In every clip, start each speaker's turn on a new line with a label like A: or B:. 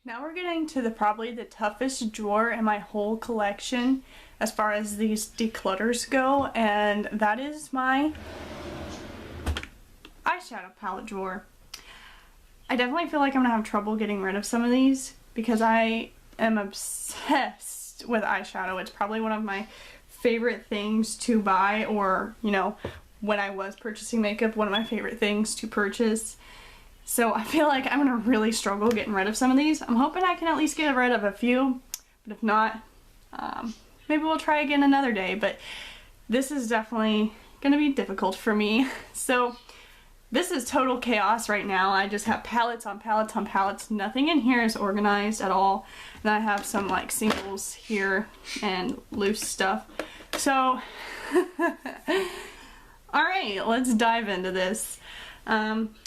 A: Now we're getting to probably the toughest drawer in my whole collection as far as these declutters go, and that is my eyeshadow palette drawer. I definitely feel like I'm gonna have trouble getting rid of some of these because I am obsessed with eyeshadow. It's probably one of my favorite things to buy, or, you know, when I was purchasing makeup, one of my favorite things to purchase. So I feel like I'm gonna really struggle getting rid of some of these. I'm hoping I can at least get rid of a few, but if not, maybe we'll try again another day. But this is definitely gonna be difficult for me. So this is total chaos right now. I just have palettes on palettes on palettes. Nothing in here is organized at all. And I have some like singles here and loose stuff. So, alright, let's dive into this.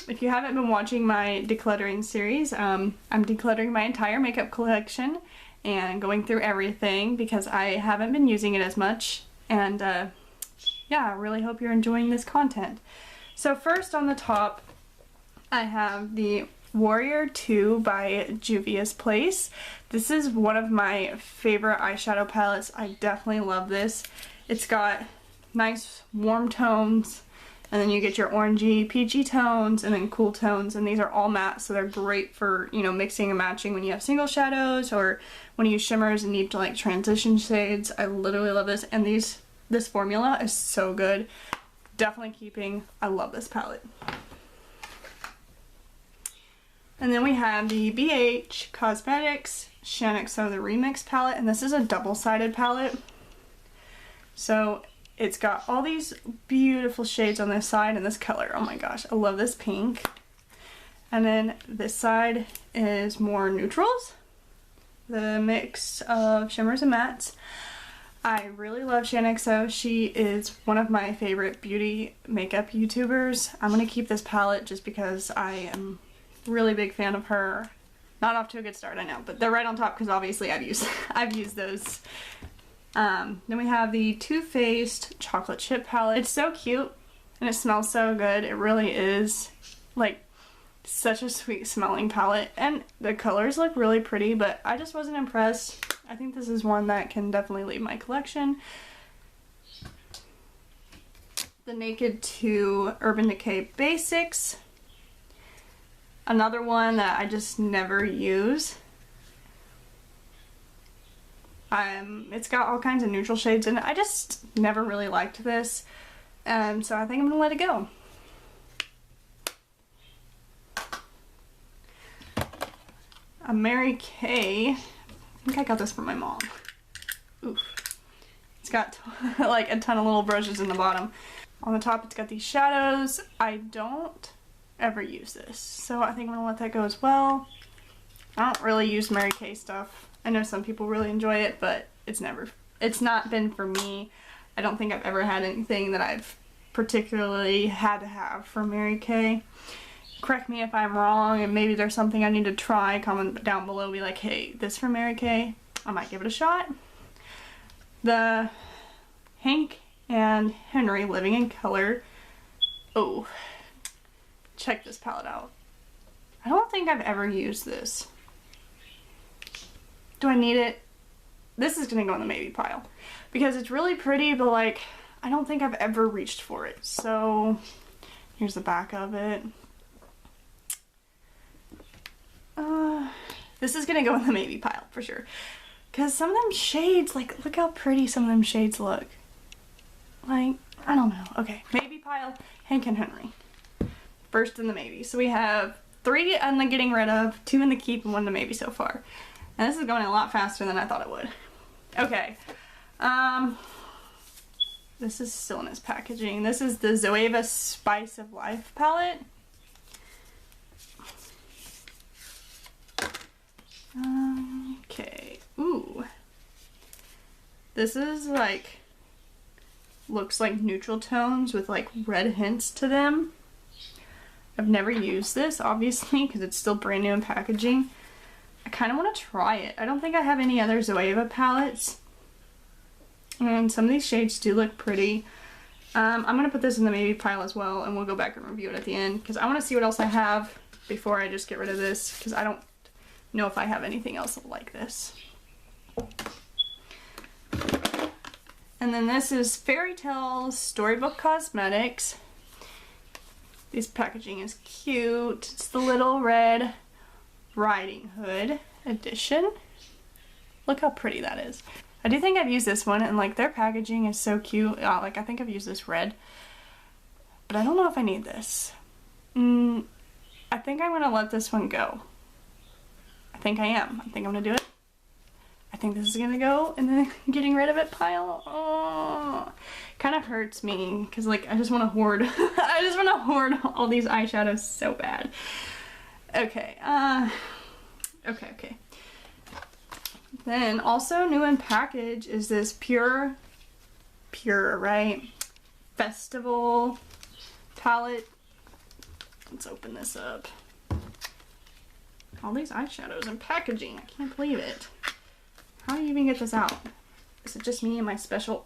A: If you haven't been watching my decluttering series, I'm decluttering my entire makeup collection and going through everything because I haven't been using it as much. And yeah, I really hope you're enjoying this content. So first on the top, I have the Warrior 2 by Juvia's Place. This is one of my favorite eyeshadow palettes. I definitely love this. It's got nice warm tones, and then you get your orangey, peachy tones, and then cool tones, and these are all matte, so they're great for, you know, mixing and matching when you have single shadows or when you use shimmers and need to like transition shades. I literally love this, and this formula is so good. Definitely keeping. I love this palette. And then we have the BH Cosmetics Shimmer the Remix palette, and this is a double-sided palette. So it's got all these beautiful shades on this side and this color. Oh my gosh, I love this pink. And then this side is more neutrals, the mix of shimmers and mattes. I really love Shimmer. She is one of my favorite beauty makeup YouTubers. I'm going to keep this palette just because I am a really big fan of her. Not off to a good start, I know, but they're right on top because obviously I've used those. Then we have the Too Faced Chocolate Chip palette. It's so cute and it smells so good. It really is like such a sweet smelling palette, and the colors look really pretty, but I just wasn't impressed. I think this is one that can definitely leave my collection. The Naked 2 Urban Decay Basics. Another one that I just never use. It's got all kinds of neutral shades in it. I just never really liked this, so I think I'm gonna let it go. A Mary Kay. I think I got this from my mom. Oof. It's got like a ton of little brushes in the bottom. On the top it's got these shadows. I don't ever use this, so I think I'm gonna let that go as well. I don't really use Mary Kay stuff. I know some people really enjoy it, but it's not been for me. I don't think I've ever had anything that I've particularly had to have from Mary Kay. Correct me if I'm wrong, and maybe there's something I need to try. Comment down below, be like, hey, this from Mary Kay. I might give it a shot. The Hank and Henry Living in Color. Oh, check this palette out. I don't think I've ever used this. Do I need it? This is gonna go in the maybe pile because it's really pretty, but like I don't think I've ever reached for it. So here's the back of it. This is gonna go in the maybe pile for sure, because some of them shades, like, look how pretty some of them shades look. Like, I don't know. Okay, maybe pile, Hank and Henry. First in the maybe. So we have 3 on the getting rid of, 2 in the keep, and 1 in the maybe so far. And this is going a lot faster than I thought it would. Okay. This is still in its packaging. This is the Zoeva Spice of Life palette. Okay. Ooh. This is like, looks like neutral tones with like red hints to them. I've never used this, obviously, because it's still brand new in packaging. I kind of want to try it. I don't think I have any other Zoeva palettes. And some of these shades do look pretty. I'm going to put this in the maybe pile as well, and we'll go back and review it at the end, because I want to see what else I have before I just get rid of this, because I don't know if I have anything else like this. And then this is Fairy Tales Storybook Cosmetics. This packaging is cute. It's the Little Red Riding Hood edition. Look how pretty that is. I do think I've used this one, and like their packaging is so cute. Like I think I've used this red, but I don't know if I need this. I think I'm gonna let this one go. I think I am. I think I'm gonna do it. I think this is gonna go in the getting rid of it pile. Oh, kind of hurts me because like I just want to hoard. I just want to hoard all these eyeshadows so bad. Okay. Okay. Then also new in package is this pure, right? Festival palette. Let's open this up. All these eyeshadows and packaging. I can't believe it. How do you even get this out? Is it just me and my special...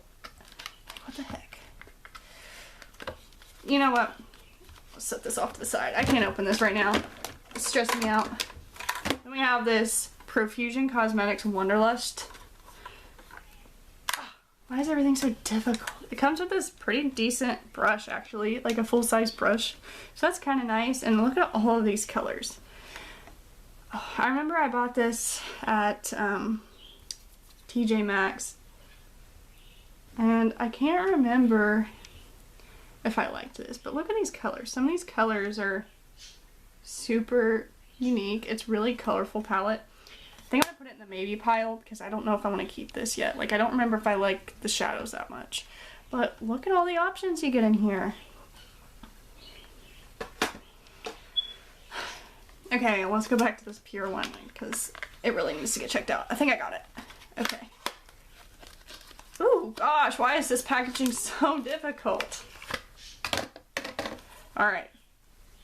A: What the heck? You know what? Let's set this off to the side. I can't open this right now. It's stressing me out. Then we have this Profusion Cosmetics Wonderlust. Why is everything so difficult? It comes with this pretty decent brush, actually. Like a full-size brush. So that's kind of nice. And look at all of these colors. Oh, I remember I bought this at... TJ Maxx, and I can't remember if I liked this, but look at these colors. Some of these colors are super unique. It's really colorful palette. I think I'm gonna put it in the maybe pile because I don't know if I want to keep this yet. Like I don't remember if I like the shadows that much, but look at all the options you get in here. Okay, let's go back to this pure one because it really needs to get checked out. I think I got it. Okay. Oh gosh, why is this packaging so difficult? Alright.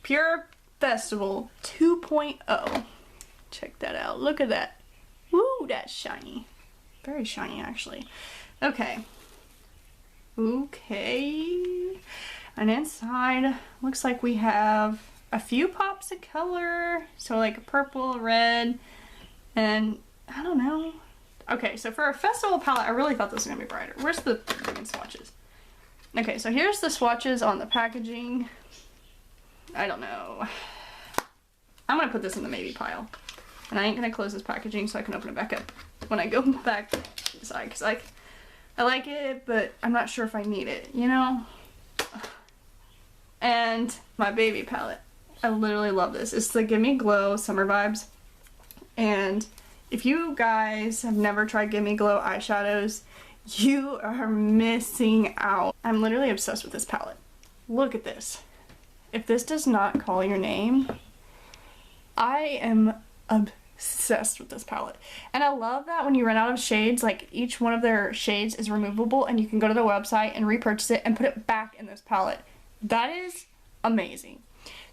A: Pure Festival 2.0. Check that out. Look at that. Woo, that's shiny. Very shiny, actually. Okay. Okay. And inside, looks like we have a few pops of color. So like purple, red, and I don't know. Okay, so for a festival palette, I really thought this was gonna be brighter. Where's the freaking swatches? Okay, so here's the swatches on the packaging. I don't know. I'm gonna put this in the maybe pile. And I ain't gonna close this packaging so I can open it back up when I go back inside. Because like, I like it, but I'm not sure if I need it, you know? And my baby palette. I literally love this. It's the Give Me Glow Summer Vibes. And if you guys have never tried Give Me Glow eyeshadows, you are missing out. I'm literally obsessed with this palette. Look at this. If this does not call your name, I am obsessed with this palette. And I love that when you run out of shades, like each one of their shades is removable and you can go to their website and repurchase it and put it back in this palette. That is amazing.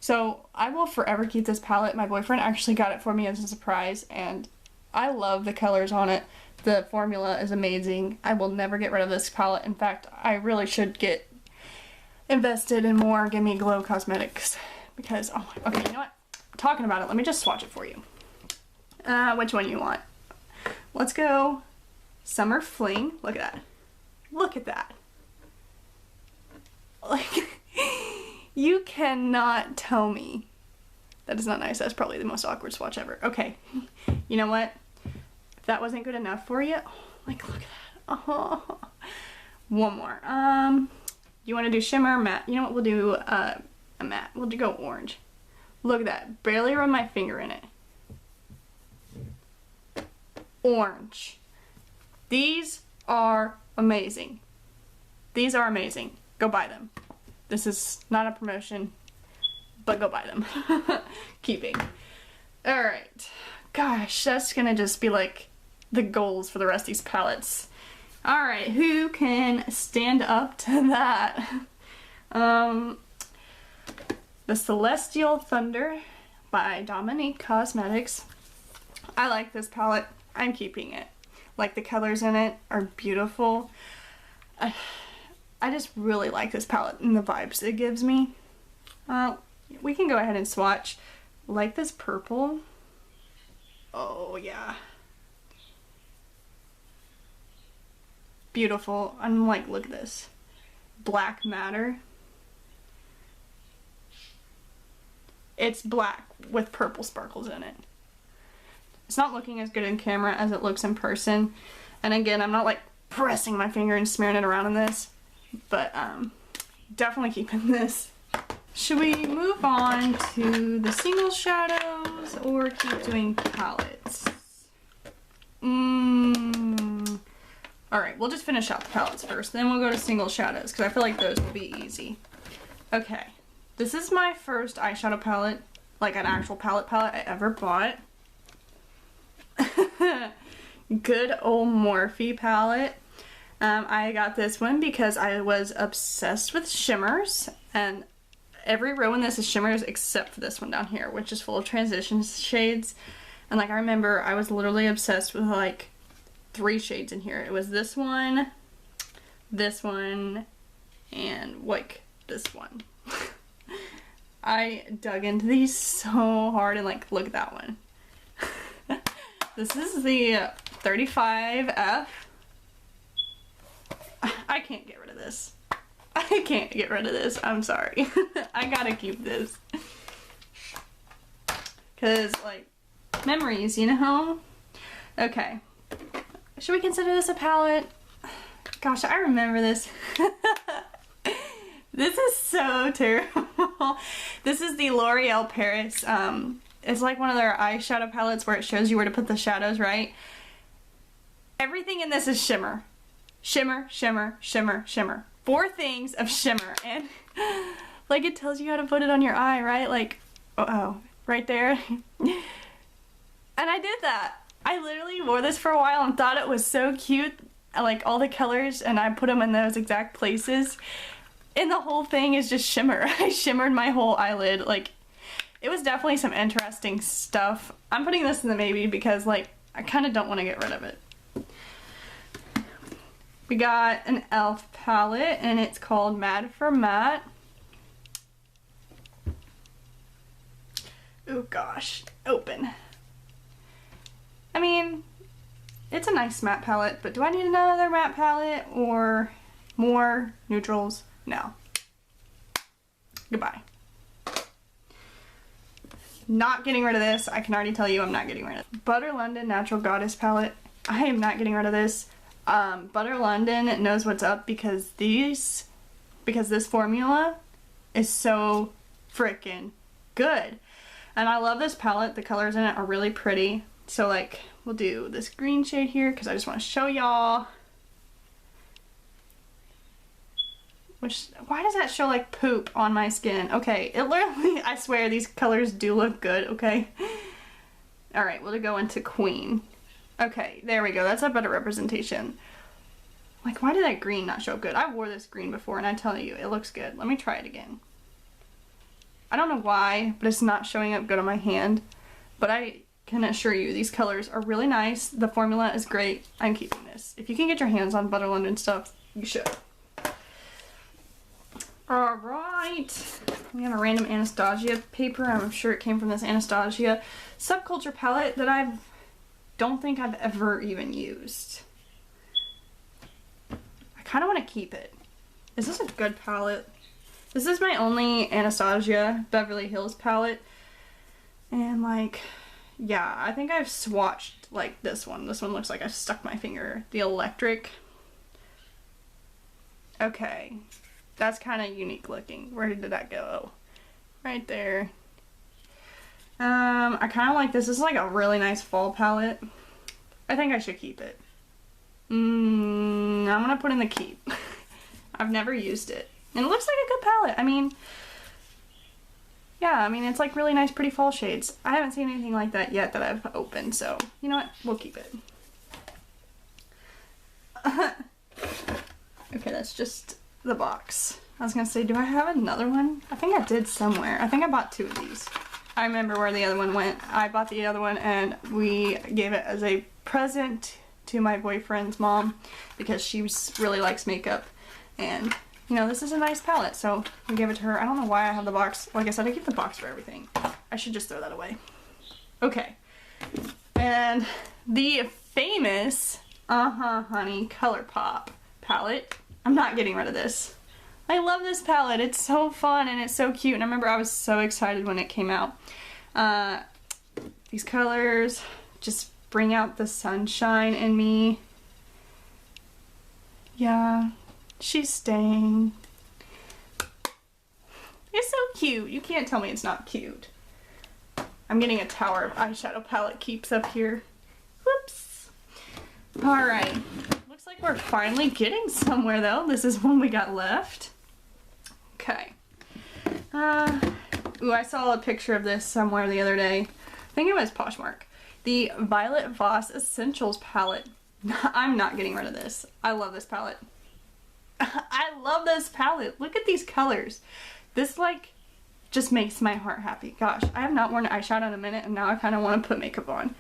A: So I will forever keep this palette. My boyfriend actually got it for me as a surprise and I love the colors on it. The formula is amazing. I will never get rid of this palette. In fact, I really should get invested in more Give Me Glow cosmetics because, oh my, okay, you know what? Talking about it, let me just swatch it for you. Which one you want? Let's go Summer Fling. Look at that. Look at that. Like, you cannot tell me that is not nice. That's probably the most awkward swatch ever. Okay, you know what? If that wasn't good enough for you, like look at that. Oh. One more. You want to do shimmer or matte? You know what? We'll do a matte. We'll go orange. Look at that. Barely run my finger in it. Orange. These are amazing. These are amazing. Go buy them. This is not a promotion, but go buy them. Keeping. Alright. Gosh, that's gonna just be like the goals for the rest of these palettes. Alright, who can stand up to that? The Celestial Thunder by Dominique Cosmetics. I like this palette. I'm keeping it. Like the colors in it are beautiful. I just really like this palette and the vibes it gives me. We can go ahead and swatch. Like this purple. Oh yeah. Beautiful. I'm like, look at this. Black matter. It's black with purple sparkles in it. It's not looking as good in camera as it looks in person. And again, I'm not like pressing my finger and smearing it around in this, but definitely keeping this. Should we move on to the single shadows or keep doing palettes? Alright, we'll just finish out the palettes first, then we'll go to single shadows, because I feel like those will be easy. Okay, this is my first eyeshadow palette, like an actual palette I ever bought. Good old Morphe palette. I got this one because I was obsessed with shimmers, and every row in this is shimmers except for this one down here, which is full of transition shades. And like I remember I was literally obsessed with like 3 shades in here. It was this one, and like this one. I dug into these so hard, and like look at that one. This is the 35F. I can't get rid of this. I can't get rid of this. I'm sorry. I gotta keep this. Cause like memories, you know? Okay. Should we consider this a palette? Gosh, I remember this. This is so terrible. This is the L'Oreal Paris. It's like one of their eyeshadow palettes where it shows you where to put the shadows, right? Everything in this is shimmer. Shimmer, shimmer, shimmer, shimmer. 4 things of shimmer, and like it tells you how to put it on your eye, right? Like, oh, right there. And I did that. I literally wore this for a while and thought it was so cute. I like all the colors, and I put them in those exact places. And the whole thing is just shimmer. I shimmered my whole eyelid. Like, it was definitely some interesting stuff. I'm putting this in the maybe because like I kind of don't want to get rid of it. We got an e.l.f. palette, and it's called Mad for Matte. Oh gosh, open. I mean, it's a nice matte palette, but do I need another matte palette or more neutrals? No. Goodbye. Not getting rid of this. I can already tell you I'm not getting rid of it. Butter London Natural Goddess palette. I am not getting rid of this. Butter London knows what's up because this formula is so freaking good. And I love this palette. The colors in it are really pretty. So like, we'll do this green shade here because I just want to show y'all. Why does that show like poop on my skin? Okay, it literally, I swear these colors do look good, okay? Alright, we'll go into Queen. Okay, there we go. That's a better representation. Like, why did that green not show up good? I wore this green before, and I tell you, it looks good. Let me try it again. I don't know why, but it's not showing up good on my hand. But I can assure you, these colors are really nice. The formula is great. I'm keeping this. If you can get your hands on Butter London stuff, you should. Alright. We have a random Anastasia paper. I'm sure it came from this Anastasia Subculture palette that I don't think I've ever even used. I kind of want to keep it. Is this a good palette? This is my only Anastasia Beverly Hills palette. And like, yeah, I think I've swatched like this one. This one looks like I've stuck my finger. The electric. Okay. That's kind of unique looking. Where did that go? Right there. I kind of like this. This is like a really nice fall palette. I think I should keep it. I'm gonna put in the keep. I've never used it. And it looks like a good palette. I mean, yeah, I mean, it's like really nice, pretty fall shades. I haven't seen anything like that yet that I've opened, so you know what? We'll keep it. Okay, that's just the box. I was gonna say, do I have another one? I think I did somewhere. I think I bought 2 of these. I remember where the other one went. I bought the other one and we gave it as a present to my boyfriend's mom because she really likes makeup, and you know, this is a nice palette, so we gave it to her. I don't know why I have the box. Like I said, I keep the box for everything. I should just throw that away. Okay. And the famous Honey Colourpop palette. I'm not getting rid of this. I love this palette. It's so fun and it's so cute. And I remember I was so excited when it came out. These colors just bring out the sunshine in me. Yeah, she's staying. It's so cute. You can't tell me it's not cute. I'm getting a Tower of Eyeshadow palette keeps up here. Whoops. Alright. Looks like we're finally getting somewhere though. This is one we got left. Okay. Ooh, I saw a picture of this somewhere the other day. I think it was Poshmark. The Violet Voss Essentials palette. I'm not getting rid of this. I love this palette. I love this palette. Look at these colors. This like just makes my heart happy. Gosh, I have not worn eyeshadow in a minute and now I kind of want to put makeup on.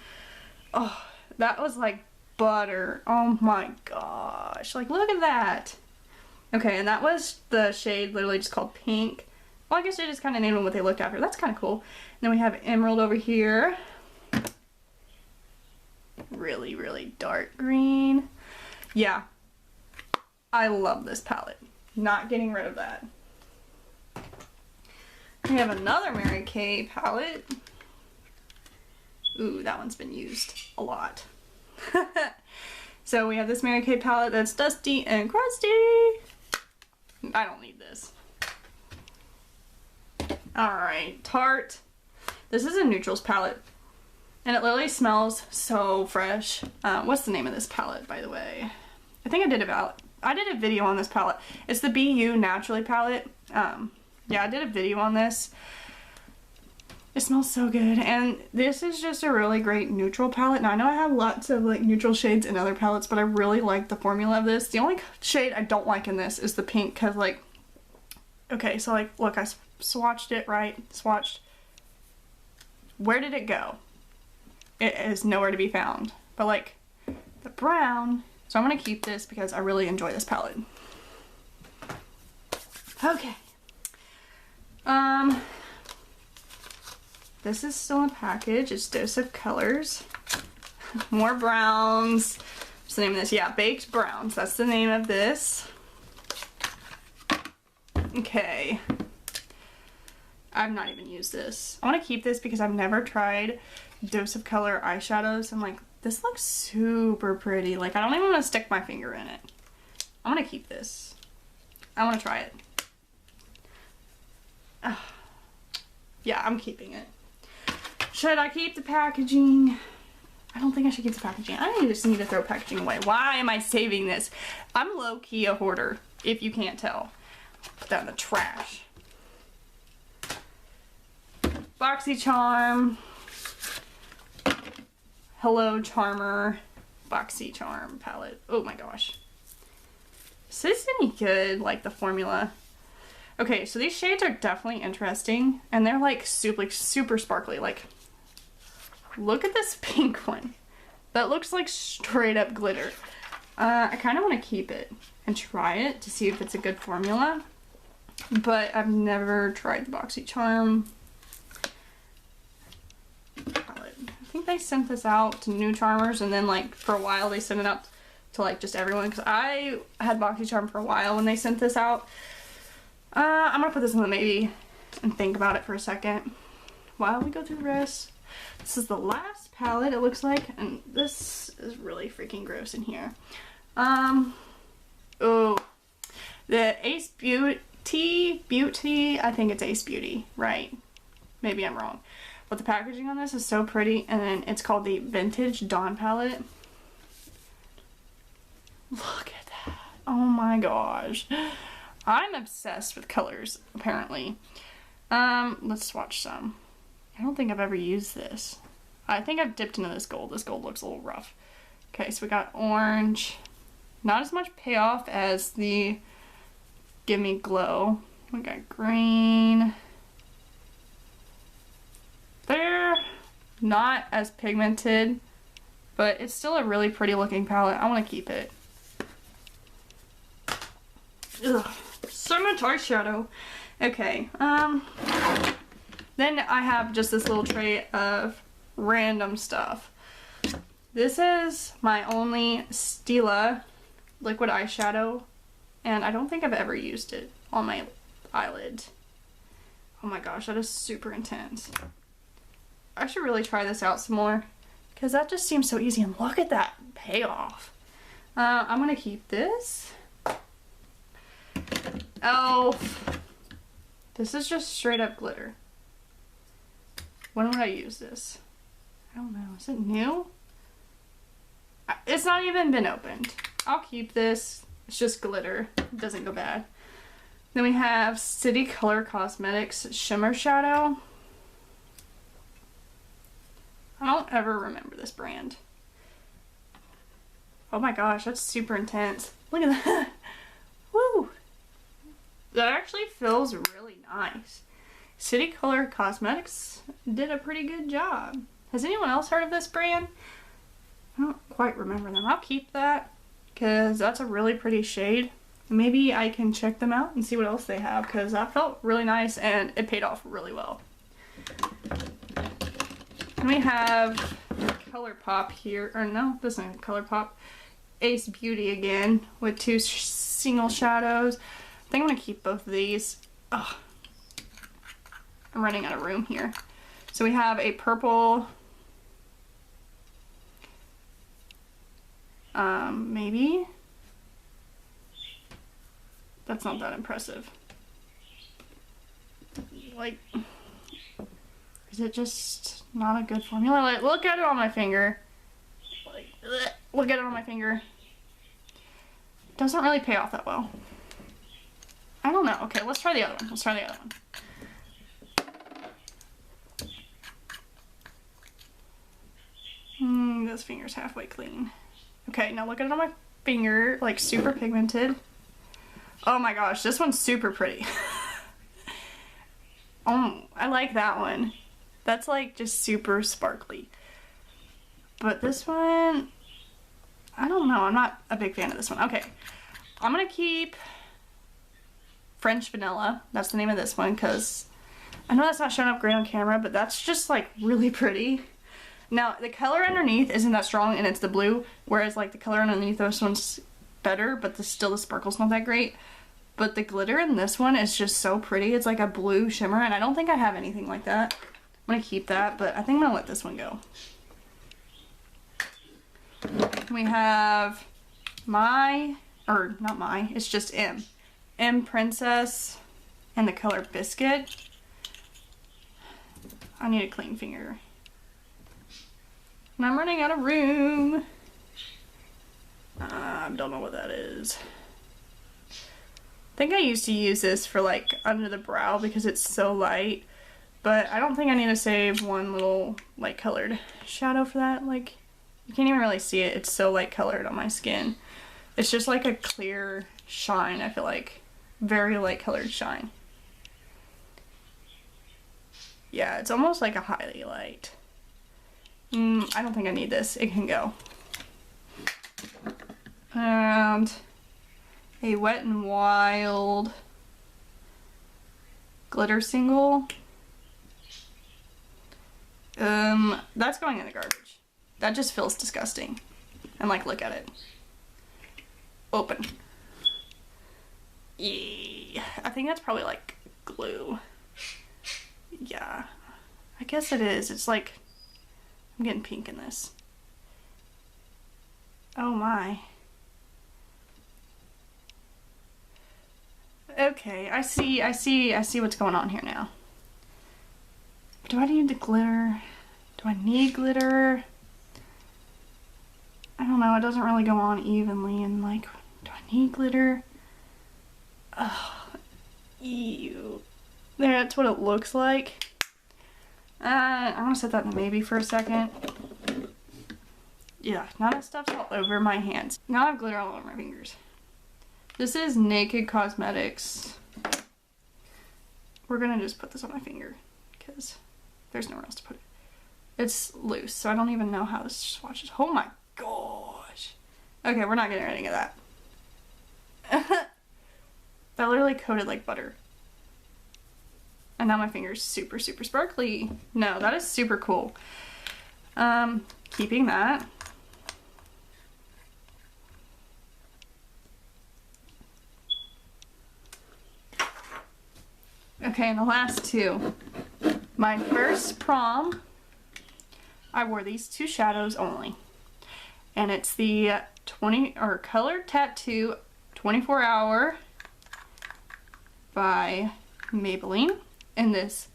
A: Oh, that was like butter. Oh my gosh. Like look at that. Okay, and that was the shade literally just called Pink. Well, I guess they just kind of named them what they looked after. That's kind of cool. And then we have Emerald over here. Really, really dark green. Yeah. I love this palette. Not getting rid of that. We have another Mary Kay palette. Ooh, that one's been used a lot. So we have this Mary Kay palette that's dusty and crusty. I don't need this. Alright, Tart. This is a neutrals palette. And it literally smells so fresh. What's the name of this palette, by the way? I think I did a video on this palette. It's the BU Naturally palette. Yeah, I did a video on this. It smells so good. And this is just a really great neutral palette. Now, I know I have lots of like neutral shades in other palettes, but I really like the formula of this. The only shade I don't like in this is the pink, because like, okay, so like, look, I swatched it, right? Swatched. Where did it go? It is nowhere to be found. But like, the brown, so I'm going to keep this because I really enjoy this palette. Okay. This is still in a package. It's Dose of Colors. More browns. What's the name of this? Yeah, Baked Browns. That's the name of this. Okay. I've not even used this. I want to keep this because I've never tried Dose of Color eyeshadows. And like, this looks super pretty. Like, I don't even want to stick my finger in it. I'm going to keep this. I want to try it. Yeah, I'm keeping it. Should I keep the packaging? I don't think I should keep the packaging. I just need to throw packaging away. Why am I saving this? I'm low-key a hoarder, if you can't tell. Put that in the trash. Boxycharm. Hello Charmer. Boxycharm palette. Oh my gosh. Is this any good? Like the formula. Okay, so these shades are definitely interesting. And they're like super sparkly. Like, look at this pink one. That looks like straight up glitter. I kind of want to keep it and try it to see if it's a good formula. But I've never tried the Boxycharm palette. I think they sent this out to new charmers, and then like for a while they sent it out to like just everyone, because I had Boxycharm for a while when they sent this out. I'm gonna put this in the maybe and think about it for a second while we go through the rest. This is the last palette, it looks like, and this is really freaking gross in here. Oh, the Ace Beauty, I think it's Ace Beauty, right? Maybe I'm wrong. But the packaging on this is so pretty, and then it's called the Vintage Dawn palette. Look at that. Oh my gosh. I'm obsessed with colors, apparently. Let's swatch some. I don't think I've ever used this. I think I've dipped into this gold. This gold looks a little rough. Okay, so we got orange. Not as much payoff as the Give Me Glow. We got green. They're not as pigmented, but it's still a really pretty looking palette. I want to keep it. Ugh. So much eyeshadow. Okay, then I have just this little tray of random stuff. This is my only Stila liquid eyeshadow, and I don't think I've ever used it on my eyelid. Oh my gosh, that is super intense. I should really try this out some more, because that just seems so easy, and look at that payoff. I'm gonna keep this. Oh, this is just straight up glitter. When would I use this? I don't know. Is it new? It's not even been opened. I'll keep this. It's just glitter. It doesn't go bad. Then we have City Color Cosmetics Shimmer Shadow. I don't ever remember this brand. Oh my gosh, that's super intense. Look at that. Woo! That actually feels really nice. City Color Cosmetics did a pretty good job. Has anyone else heard of this brand? I don't quite remember them. I'll keep that because that's a really pretty shade. Maybe I can check them out and see what else they have, because that felt really nice and it paid off really well. And we have Colourpop here, or no, this isn't Colourpop. Ace Beauty again with two single shadows. I think I'm gonna keep both of these. Ugh. I'm running out of room here. So we have a purple, maybe. That's not that impressive. Like, is it just not a good formula? Like, look at it on my finger. Like, look at it on my finger. Doesn't really pay off that well. I don't know. Okay, let's try the other one. Let's try the other one. This finger's halfway clean. Okay, now look at it on my finger, like super pigmented. Oh my gosh, this one's super pretty. Oh, I like that one. That's like just super sparkly. But this one, I don't know. I'm not a big fan of this one. Okay, I'm gonna keep French Vanilla. That's the name of this one, because I know that's not showing up great on camera, but that's just like really pretty. Now, the color underneath isn't that strong, and it's the blue, whereas like the color underneath this one's better, but still the sparkle's not that great. But the glitter in this one is just so pretty. It's like a blue shimmer, and I don't think I have anything like that. I'm gonna keep that, but I think I'm gonna let this one go. We have it's just M Princess and the color Biscuit. I need a clean finger. And I'm running out of room. I don't know what that is. I think I used to use this for like under the brow because it's so light, but I don't think I need to save one little light colored shadow for that. Like, you can't even really see it. It's so light colored on my skin. It's just like a clear shine, I feel like. Very light colored shine. Yeah, it's almost like a highlight. I don't think I need this. It can go. And a Wet n Wild glitter single. That's going in the garbage. That just feels disgusting. And like, look at it. Open. Yeah, I think that's probably like glue. Yeah, I guess it is. It's like, I'm getting pink in this. Oh my. Okay, I see what's going on here now. Do I need the glitter? Do I need glitter? I don't know, it doesn't really go on evenly, and like, do I need glitter? Oh, ew. There, that's what it looks like. I'm gonna set that in maybe for a second. Yeah, now that stuff's all over my hands. Now I have glitter all over my fingers. This is Naked Cosmetics. We're gonna just put this on my finger because there's nowhere else to put it. It's loose, so I don't even know how this swatches. Oh my gosh. Okay, we're not getting any of that. That literally coated like butter. And now my finger's super, super sparkly. No, that is super cool. Keeping that. Okay, and the last two. My first prom, I wore these two shadows only. And it's the Color Tattoo 24 Hour by Maybelline in this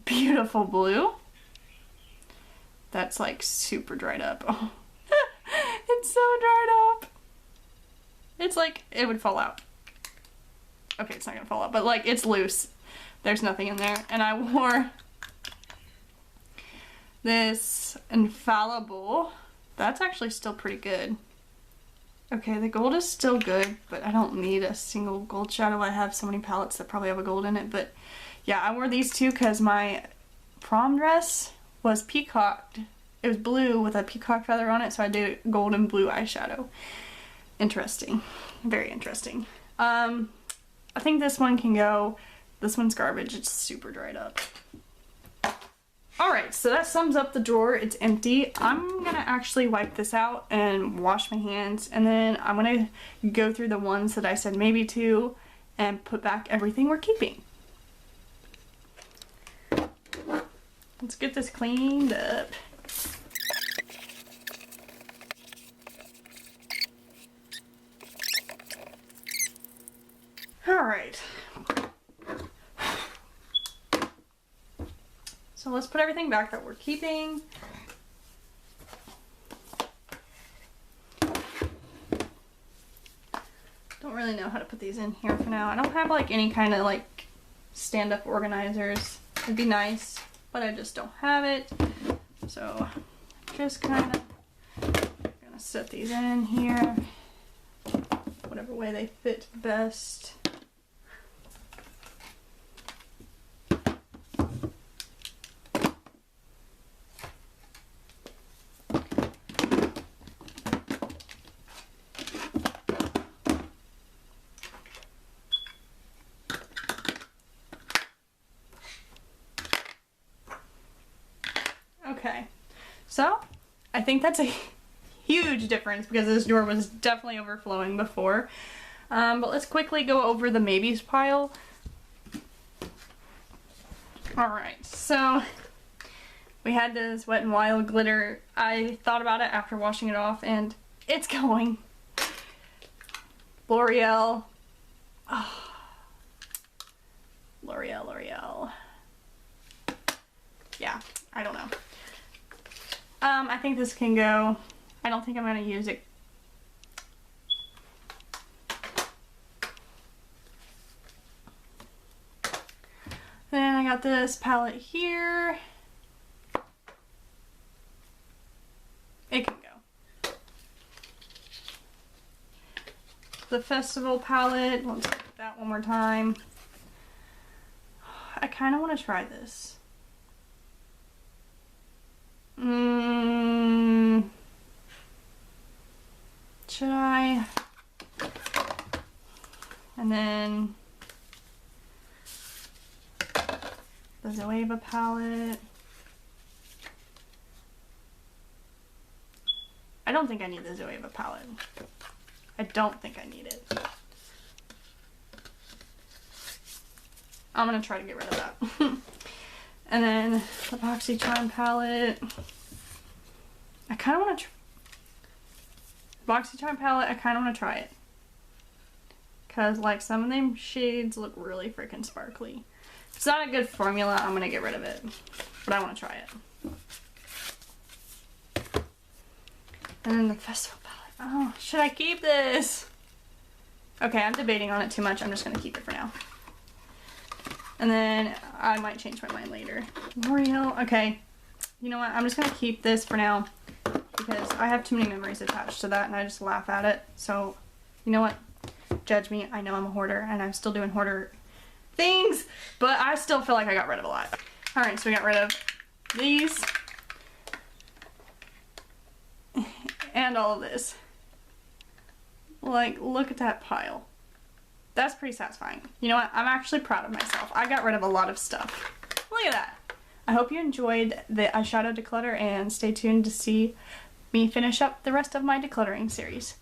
A: beautiful blue. That's like super dried up. Oh. It's so dried up. It's like it would fall out. Okay, it's not gonna fall out, but like it's loose. There's nothing in there. And I wore this Infallible. That's actually still pretty good. Okay, the gold is still good, but I don't need a single gold shadow. I have so many palettes that probably have a gold in it, but yeah, I wore these two because my prom dress was peacocked. It was blue with a peacock feather on it, so I did gold and blue eyeshadow. Interesting. Very interesting. I think this one can go. This one's garbage. It's super dried up. Alright, so that sums up the drawer. It's empty. I'm gonna actually wipe this out and wash my hands, and then I'm gonna go through the ones that I said maybe to and put back everything we're keeping. Let's get this cleaned up. Alright. So let's put everything back that we're keeping. Don't really know how to put these in here for now. I don't have like any kind of like stand-up organizers. It'd be nice, but I just don't have it. So just kind of gonna set these in here, whatever way they fit best. Okay, so I think that's a huge difference because this drawer was definitely overflowing before. But let's quickly go over the maybes pile. Alright, so we had this Wet n Wild glitter. I thought about it after washing it off and it's going. L'Oreal. Oh. L'Oreal. Yeah, I don't know. I think this can go. I don't think I'm going to use it. Then I got this palette here. It can go. The Festival palette. Let's look at that one more time. I kind of want to try this. Should I? And then the Zoeva palette. I don't think I need the Zoeva palette. I don't think I need it. I'm gonna try to get rid of that. And then the Boxycharm palette. I kind of want to Boxycharm palette, I kind of want to try it. Because, like, some of them shades look really freaking sparkly. If it's not a good formula, I'm going to get rid of it. But I want to try it. And then the Festival palette. Oh, should I keep this? Okay, I'm debating on it too much. I'm just going to keep it for now. And then I might change my mind later. L'Oreal. Okay. You know what? I'm just going to keep this for now. Because I have too many memories attached to that and I just laugh at it. So, you know what? Judge me. I know I'm a hoarder and I'm still doing hoarder things. But I still feel like I got rid of a lot. Alright, so we got rid of these. And all of this. Like, look at that pile. That's pretty satisfying. You know what? I'm actually proud of myself. I got rid of a lot of stuff. Look at that. I hope you enjoyed the eyeshadow declutter and stay tuned to see me finish up the rest of my decluttering series.